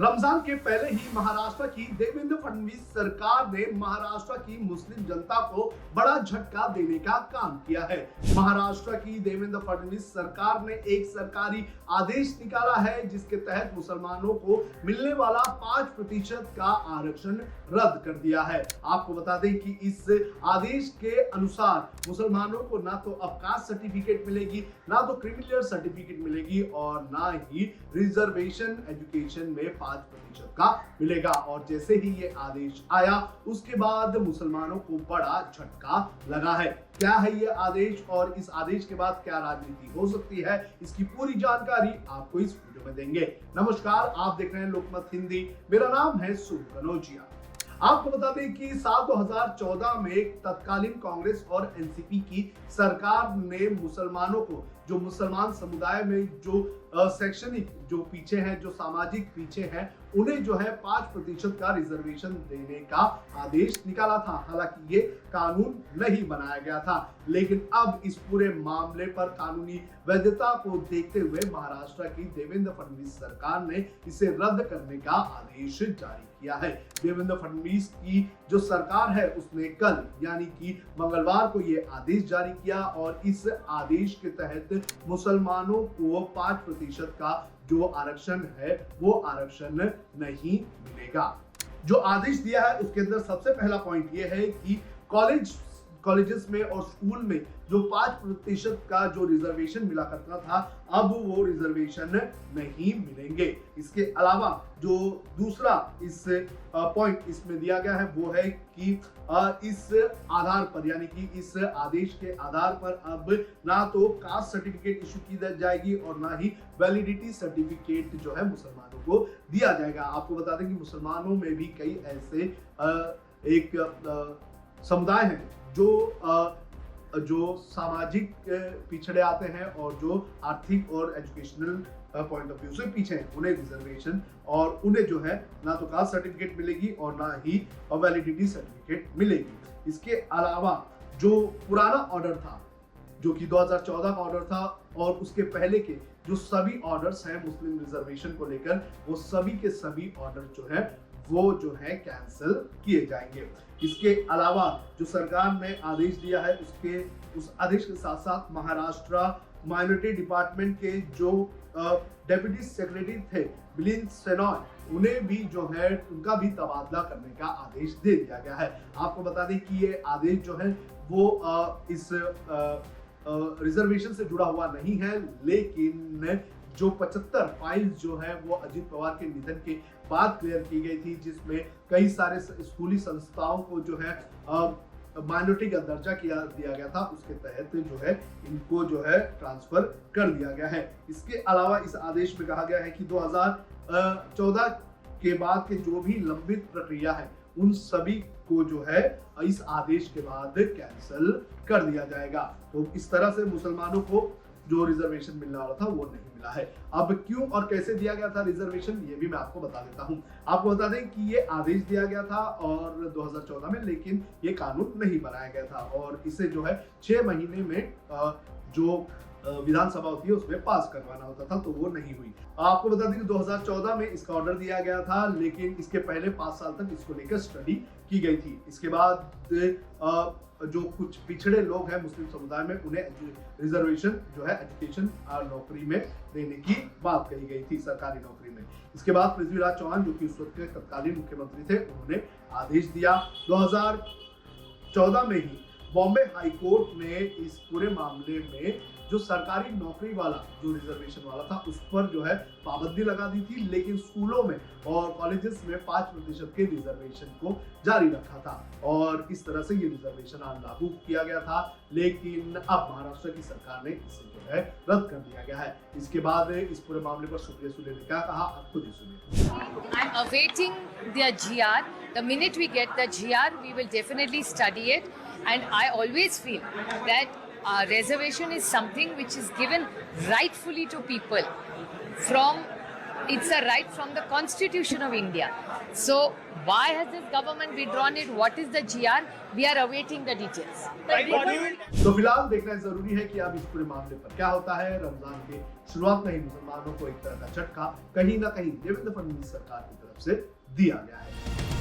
रमजान के पहले ही महाराष्ट्र की देवेंद्र फडणवीस सरकार ने महाराष्ट्र की मुस्लिम जनता को बड़ा झटका देने का काम किया है। महाराष्ट्र की देवेंद्र फडणवीस सरकार ने एक सरकारी आदेश निकाला है जिसके तहत मुसलमानों को मिलने वाला 5% का आरक्षण रद्द कर दिया है। आपको बता दें कि इस आदेश के अनुसार मुसलमानों को ना तो अवकाश सर्टिफिकेट मिलेगी, ना तो क्रिमिनल सर्टिफिकेट मिलेगी और ना ही रिजर्वेशन एजुकेशन में 5% का मिलेगा। और जैसे ही ये आदेश आया उसके बाद मुसलमानों को बड़ा झटका लगा है। क्या है ये आदेश और इस आदेश के बाद क्या राजनीति हो सकती है, इसकी पूरी जानकारी आपको इस वीडियो में देंगे। नमस्कार, आप देख रहे हैं लोकमत हिंदी। मेरा नाम है सुन कनौजिया। आपको बता दें कि साल 2014 में तत्कालीन कांग्रेस और एनसीपी की सरकार ने मुसलमानों को, जो मुसलमान समुदाय में जो शैक्षणिक जो पीछे हैं, जो सामाजिक पीछे हैं, उन्हें जो है 5% का रिजर्वेशन देने का आदेश निकाला था। हालांकि ये कानून नहीं बनाया गया था, लेकिन अब इस पूरे मामले पर कानूनी वैधता को देखते हुए महाराष्ट्र की देवेंद्र फडणवीस सरकार ने इसे रद्द करने का आदेश जारी किया है। देवेंद्र फडणवीस की जो सरकार है उसने कल यानी कि मंगलवार को ये आदेश जारी किया और इस आदेश के तहत मुसलमानों को 5% का जो आरक्षण है वो आरक्षण नहीं मिलेगा। जो आदेश दिया है उसके अंदर सबसे पहला पॉइंट ये है कि कॉलेजेस में और स्कूल में जो 5% का जो रिजर्वेशन मिला करता था, अब वो रिजर्वेशन नहीं मिलेंगे। इसके अलावा जो दूसरा इस पॉइंट इसमें दिया गया है वो है कि इस आधार पर यानी कि इस आदेश के आधार पर अब ना तो कास्ट सर्टिफिकेट इशू की जाएगी और ना ही वैलिडिटी सर्टिफिकेट जो है मुसलमानों को दिया जाएगा। आपको बता दें कि मुसलमानों में भी कई ऐसे एक समुदाय हैं जो सामाजिक पिछड़े आते हैं और जो आर्थिक और एजुकेशनल पॉइंट ऑफ व्यू से पीछे हैं, उन्हें रिजर्वेशन और उन्हें जो है ना तो कास्ट सर्टिफिकेट मिलेगी और ना ही वैलिडिटी सर्टिफिकेट मिलेगी। इसके अलावा जो पुराना ऑर्डर था, जो कि 2014 का ऑर्डर था, और उसके पहले के जो सभी ऑर्डर्स हैं मुस्लिम रिजर्वेशन को लेकर, वो सभी के सभी ऑर्डर जो है वो जो है कैंसिल किए जाएंगे। इसके अलावा जो सरकार ने आदेश दिया है उस आदेश के साथ साथ महाराष्ट्र माइनॉरिटी डिपार्टमेंट के जो डेप्यूटी सेक्रेटरी थे मिलिंद शेनॉय, उन्हें भी जो है उनका भी तबादला करने का आदेश दे दिया गया है। आपको बता दें कि ये आदेश जो है वो इस रिजर्वेशन से जुड़ा हुआ नहीं है, लेकिन जो 75 फाइल्स जो है वो अजित पवार के निधन के बाद क्लियर की गई थी, जिसमें कई सारे स्कूली संस्थाओं को जो है माइनॉरिटी का दर्जा दिया गया था, उसके तहत जो है इनको जो है ट्रांसफर कर दिया गया है। इसके अलावा इस आदेश में कहा गया है कि 2014 के बाद के जो भी लंबित प्रक्रिया है उन सभी को जो है इस आदेश के बाद कैंसिल कर दिया जाएगा। तो इस तरह से मुसलमानों को जो रिजर्वेशन मिलने वाला था वो नहीं मिला है। अब क्यों और कैसे दिया गया था रिजर्वेशन, ये भी मैं आपको बता देता हूं। आपको बता दें कि ये आदेश दिया गया था और 2014 में, लेकिन ये कानून नहीं बनाया गया था और इसे जो है 6 महीने में जो विधानसभा होती है उसमें पास करवाना होता था, तो वो नहीं हुई। आपको बता दें कि 2014 में इसका ऑर्डर दिया गया था, लेकिन इसके पहले 5 साल तक इसको लेकर स्टडी की गई थी। इसके बाद जो कुछ पिछड़े लोग हैं मुस्लिम समुदाय में, उन्हें रिजर्वेशन जो है एजुकेशन और नौकरी में देने की बात कही गई थी, सरकारी नौकरी में। इसके बाद पृथ्वीराज चौहान, जो कि उस वक्त के तत्कालीन मुख्यमंत्री थे, उन्होंने आदेश दिया। 2014 में ही बॉम्बे हाई कोर्ट ने इस पूरे मामले में जो सरकारी नौकरी वाला जो रिजर्वेशन वाला था उस पर जो है पाबंदी लगा दी थी, लेकिन स्कूलों में और कॉलेजेस में 5% के रिजर्वेशन को जारी रखा था और इस तरह से ये रिजर्वेशन आज लागू किया गया था। लेकिन अब महाराष्ट्र की सरकार ने इसे जो है रद्द कर दिया गया है। इसके बाद इस पूरे मामले पर सुप्रिया सुले ने क्या कहा, आप खुद ही सुनिए। I'm awaiting the GR. The minute we get the GR, we will definitely study it. And I always feel that reservation is something which is given rightfully to people from It's a right from the Constitution of India. So why has this government withdrawn it? What is the GR? We are awaiting the details. तो फिलहाल देखना जरूरी है कि अब इस पूरे मामले पर क्या होता है। रमजान के शुरुआत में ही मुसलमानों को एक तरह का झटका कहीं ना कहीं देवेंद्र फडणवीस सरकार की तरफ से दिया गया है।